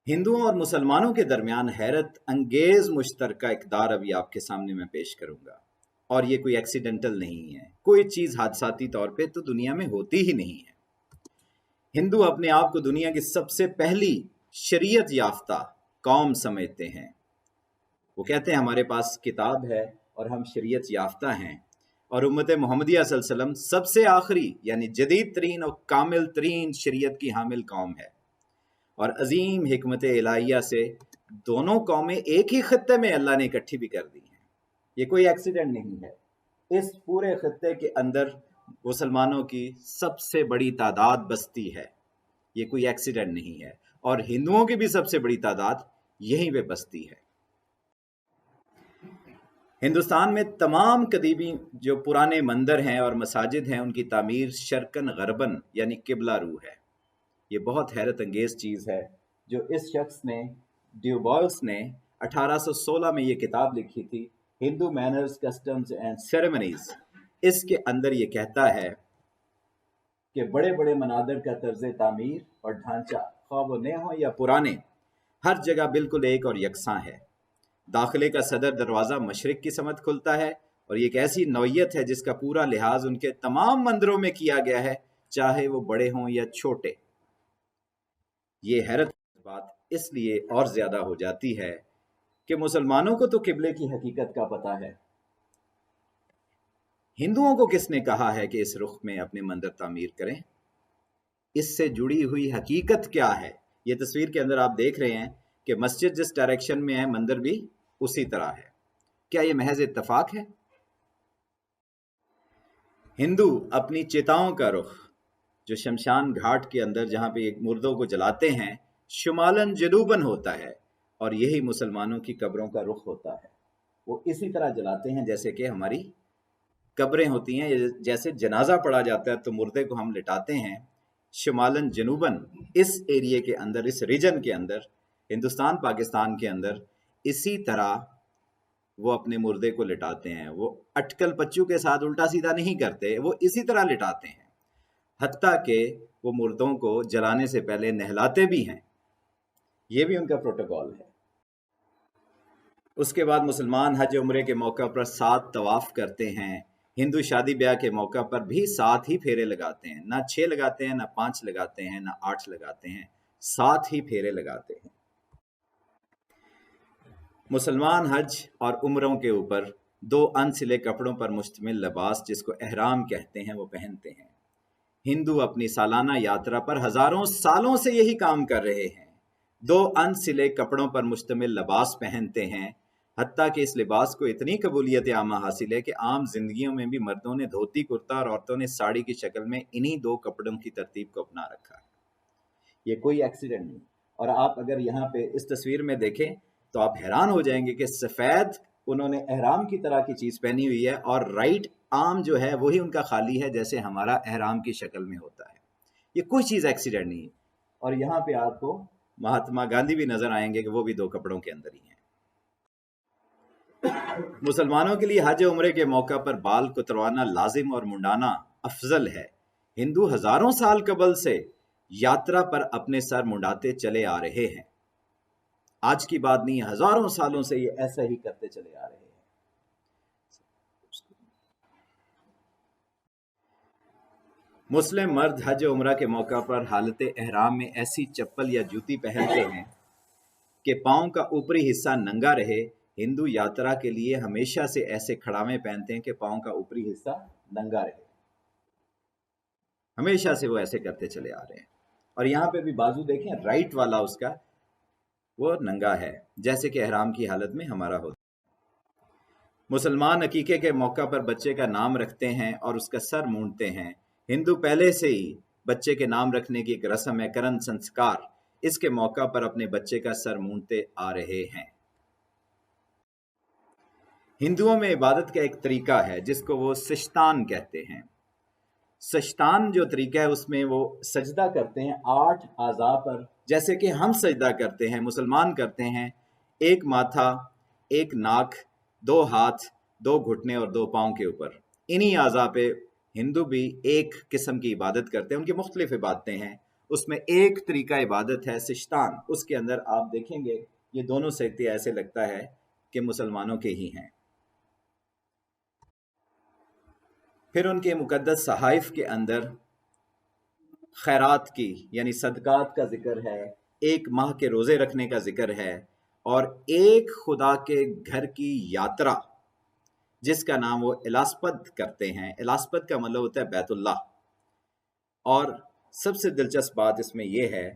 हिंदुओं और मुसलमानों के दरमियान हैरत अंगेज मुश्तरका इक़दार अभी आपके सामने मैं पेश करूंगा। और ये कोई एक्सीडेंटल नहीं है, कोई चीज़ हादसाती तौर पे तो दुनिया में होती ही नहीं है। हिंदू अपने आप को दुनिया की सबसे पहली शरीयत याफ्ता कौम समझते हैं। वो कहते हैं हमारे पास किताब है और हम शरीयत याफ्ता हैं, और उम्मत मोहम्मदिया सल्लल्लाहु अलैहि वसल्लम सबसे आखिरी यानी जदीद तरीन और कामिल तरीन शरीयत की हामिल कौम है। और अजीम हिकमत इलाहिया से दोनों कौमें एक ही खत्ते में अल्लाह ने इकट्ठी भी कर दी हैं। ये कोई एक्सीडेंट नहीं है। इस पूरे खत्ते के अंदर मुसलमानों की सबसे बड़ी तादाद बसती है। ये कोई एक्सीडेंट नहीं है। और हिंदुओं की भी सबसे बड़ी तादाद यहीं पे बसती है। हिंदुस्तान में तमाम कदीमी जो पुराने मंदिर हैं और मसाजिद हैं, उनकी तामीर शर्कन गरबन यानी किबला रू है। ये बहुत हैरत अंगेज चीज़ है जो इस शख्स ने, ड्यूबॉयस ने 1816 में ये किताब लिखी थी, Hindu manners customs and ceremonies. इसके अंदर ये कहता है कि बड़े बड़े मनादिर का तर्ज तामीर और ढांचा, ख्वाह वो नए हों या पुराने, हर जगह बिल्कुल एक और यकसां है। दाखिले का सदर दरवाज़ा मशरिक की समत खुलता है, और ये एक ऐसी नौयत है जिसका पूरा लिहाज उनके तमाम मंदिरों में किया गया है, चाहे वो बड़े हों या छोटे। ये हैरत बात इसलिए और ज़्यादा हो जाती है कि मुसलमानों को तो किबले की हकीकत का पता है, हिंदुओं को किसने कहा है कि इस रुख में अपने मंदिर तामीर करें? इससे जुड़ी हुई हकीकत क्या है? ये तस्वीर के अंदर आप देख रहे हैं कि मस्जिद जिस डायरेक्शन में है, मंदिर भी उसी तरह है। क्या ये महज इत्तफाक है? हिंदू अपनी चिताओं का रुख, जो शमशान घाट के अंदर जहाँ पे मुर्दों को जलाते हैं, शुमालन जनूबन होता है, और यही मुसलमानों की कब्रों का रुख होता है। वो इसी तरह जलाते हैं जैसे कि हमारी कब्रें होती हैं। जैसे जनाजा पड़ा जाता है तो मुर्दे को हम लिटाते हैं शुमालन जनूबन, इस एरिया के अंदर, इस रीजन के अंदर, हिंदुस्तान पाकिस्तान के अंदर इसी तरह वो अपने मुर्दे को लिटाते हैं। वो अटकल पच्चू के साथ उल्टा सीधा नहीं करते, वो इसी तरह लिटाते हैं। हत्ता के वो मुर्दों को जलाने से पहले नहलाते भी हैं। ये भी उनका प्रोटोकॉल है। उसके बाद मुसलमान हज उम्रे के मौका पर 7 तवाफ करते हैं। हिंदू शादी ब्याह के मौका पर भी 7 ही फेरे लगाते हैं। ना 6 लगाते हैं, ना 5 लगाते हैं, ना 8 लगाते हैं, 7 ही फेरे लगाते हैं। मुसलमान हज और उम्रों के ऊपर 2 अनसिले कपड़ों पर मुश्तमिल लिबास, जिसको एहराम कहते हैं, वो पहनते हैं। हिंदू अपनी सालाना यात्रा पर हजारों सालों से यही काम कर रहे हैं। 2 अनसिले कपड़ों पर मुश्तमिल लिबास पहनते हैं। हत्ता कि इस लिबास को इतनी कबूलियत आमा हासिल है कि आम जिंदगियों में भी मर्दों ने धोती कुर्ता और औरतों ने साड़ी की शक्ल में इन्हीं 2 कपड़ों की तरतीब को अपना रखा है। ये कोई एक्सीडेंट नहीं। और आप अगर यहाँ पे इस तस्वीर में देखें तो आप हैरान हो जाएंगे कि सफ़ेद उन्होंने एहराम की तरह की चीज़ पहनी हुई है, और राइट आर्म जो है वही उनका खाली है, जैसे हमारा एहराम की शक्ल में होता है। ये कोई चीज़ एक्सीडेंट नहीं है। और यहाँ पे आपको महात्मा गांधी भी नजर आएंगे कि वो भी 2 कपड़ों के अंदर ही हैं। मुसलमानों के लिए हज उम्रे के मौका पर बाल कुतरवाना लाजिम और मुंडाना अफजल है। हिंदू हजारों साल कबल से यात्रा पर अपने सर मुंडाते चले आ रहे हैं। आज की बात नहीं, हजारों सालों से ये ऐसा ही करते चले आ रहे हैं। मुस्लिम मर्द हज उम्रा के मौका पर हालत एहराम में ऐसी चप्पल या जूती पहनते हैं कि पाँव का ऊपरी हिस्सा नंगा रहे। हिंदू यात्रा के लिए हमेशा से ऐसे खड़ावे पहनते हैं कि पाँव का ऊपरी हिस्सा नंगा रहे। हमेशा से वो ऐसे करते चले आ रहे हैं। और यहाँ पे भी बाजू देखें, राइट वाला उसका वो नंगा है, जैसे कि एहराम की हालत में हमारा होता है। मुसलमान अकीके के मौका पर बच्चे का नाम रखते हैं और उसका सर मूंडते हैं। हिंदू पहले से ही बच्चे के नाम रखने की एक रस्म है, करण संस्कार। इसके मौका पर अपने बच्चे का सर मूंडते आ रहे हैं। हिंदुओं में इबादत का एक तरीका है जिसको वो सिश्तान कहते हैं। सजतान जो तरीका है उसमें वो सजदा करते हैं 8 आज़ा पर, जैसे कि हम सजदा करते हैं, मुसलमान करते हैं। 1 माथा, 1 नाक, 2 हाथ, 2 घुटने और 2 पाँव के ऊपर। इन्हीं आज़ा पे हिंदू भी एक किस्म की इबादत करते हैं। उनकी मुख्तलिफ इबादतें हैं, اس میں ایک طریقہ عبادت ہے سشتان، اس کے اندر آپ دیکھیں گے یہ دونوں سجدے ایسے لگتا ہے کہ مسلمانوں کے ہی ہیں۔ پھر ان کے مقدس صحائف کے اندر خیرات کی یعنی صدقات کا ذکر ہے، ایک ماہ کے روزے رکھنے کا ذکر ہے، اور ایک خدا کے گھر کی یاترا جس کا نام وہ الاسپد کرتے ہیں۔ الاسپد کا مطلب ہوتا ہے بیت اللہ، اور سب سے دلچسپ بات اس میں یہ ہے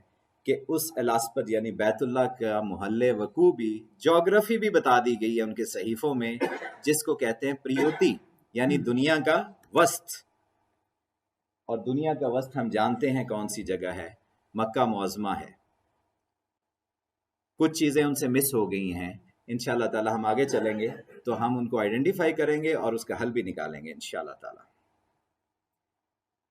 کہ اس الاسپد یعنی بیت اللہ کا محل وقوع بھی جغرافی بھی بتا دی گئی ہے ان کے صحیفوں میں، جس کو کہتے ہیں پریوتی یعنی دنیا کا وسط، اور دنیا کا وسط ہم جانتے ہیں کون سی جگہ ہے، مکہ معظمہ ہے۔ کچھ چیزیں ان سے مس ہو گئی ہیں، انشاءاللہ تعالی ہم آگے چلیں گے تو ہم ان کو آئیڈینٹیفائی کریں گے اور اس کا حل بھی نکالیں گے انشاءاللہ تعالی۔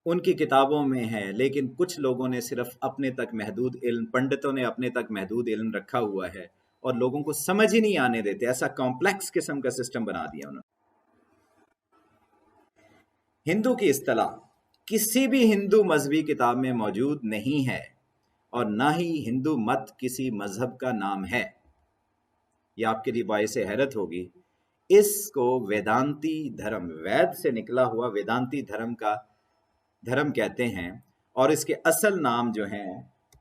ان کی کتابوں میں ہے، لیکن کچھ لوگوں نے صرف اپنے تک محدود علم، پنڈتوں نے اپنے تک محدود علم رکھا ہوا ہے اور لوگوں کو سمجھ ہی نہیں آنے دیتے، ایسا کمپلیکس قسم کا سسٹم بنا دیا انہوں نے۔ ہندو کی اصطلاح کسی بھی ہندو مذہبی کتاب میں موجود نہیں ہے، اور نہ ہی ہندو مت کسی مذہب کا نام ہے۔ یہ آپ کے لیے باعث حیرت ہوگی، اس کو ویدانتی دھرم، وید سے نکلا ہوا ویدانتی دھرم کہتے ہیں، اور اس کے اصل نام جو ہیں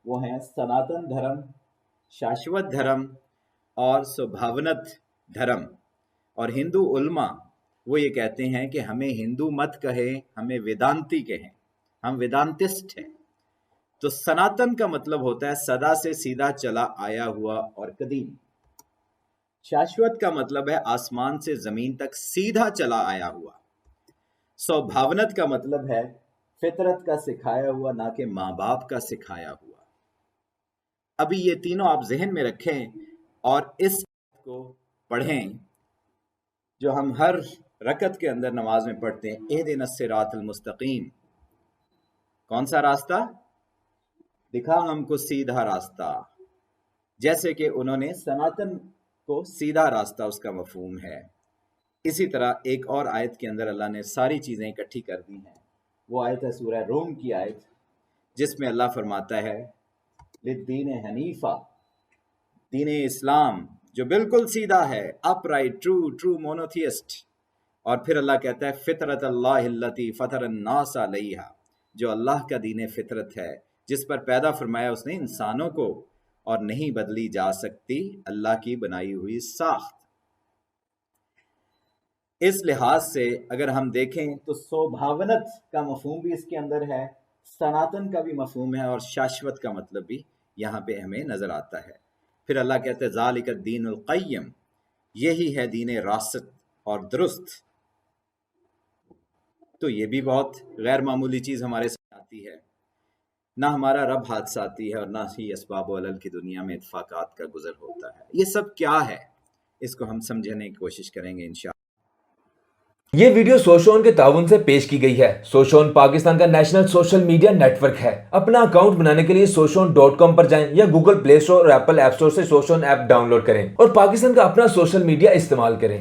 وہ ہیں سناتن دھرم، شاشوت دھرم اور سبھاونت دھرم۔ اور ہندو علماء وہ یہ کہتے ہیں کہ ہمیں ہندو مت کہیں، ہمیں ویدانتی کہیں، ہم ویدانتسٹ ہیں۔ تو سناتن کا مطلب ہوتا ہے سدا سے سیدھا چلا آیا ہوا اور قدیم۔ شاشوت کا مطلب ہے آسمان سے زمین تک سیدھا چلا آیا ہوا۔ سوبھاونت کا مطلب ہے فطرت کا سکھایا ہوا، نہ کہ ماں باپ کا سکھایا ہوا۔ ابھی یہ تینوں آپ ذہن میں رکھیں اور اس کو پڑھیں جو ہم ہر رکعت کے اندر نماز میں پڑھتے ہیں، اہدنا الصراط المستقیم۔ کون سا راستہ؟ دکھا ہم کو سیدھا راستہ۔ جیسے کہ انہوں نے سناتن کو سیدھا راستہ اس کا مفہوم ہے، اسی طرح ایک اور آیت کے اندر اللہ نے ساری چیزیں اکٹھی کر دی ہیں۔ وہ آیت ہے سورہ روم کی آیت، جس میں اللہ فرماتا ہے للدین حنیفہ، دین اسلام جو بالکل سیدھا ہے، اپ رائٹ، ٹرو مونوتھیسٹ۔ اور پھر اللہ کہتا ہے فطرت اللہ التی فطر الناس علیہا، جو اللہ کا دین فطرت ہے جس پر پیدا فرمایا اس نے انسانوں کو، اور نہیں بدلی جا سکتی اللہ کی بنائی ہوئی ساخت۔ اس لحاظ سے اگر ہم دیکھیں تو سوبھاونت کا مفہوم بھی اس کے اندر ہے، سناتن کا بھی مفہوم ہے، اور شاشوت کا مطلب بھی یہاں پہ ہمیں نظر آتا ہے۔ پھر اللہ کہتے ہیں ذالک الدین القیم، یہی ہے دین راست اور درست۔ تو یہ بھی بہت غیر معمولی چیز ہمارے ساتھ آتی ہے، نہ ہمارا رب حادثاتی ہے اور نہ ہی اسباب و علل کی دنیا میں اتفاقات کا گزر ہوتا ہے۔ یہ سب کیا ہے، اس کو ہم سمجھنے کی کوشش کریں گے انشاءاللہ۔ یہ ویڈیو سوشون کے تعاون سے پیش کی گئی ہے۔ سوشون پاکستان کا national social media network ہے۔ اپنا اکاؤنٹ بنانے کے لیے سوشون.com پر جائیں یا گوگل پلے اسٹور اور ایپل ایپ اسٹور سے سوشون ایپ ڈاؤن لوڈ کریں اور پاکستان کا اپنا سوشل میڈیا استعمال کریں۔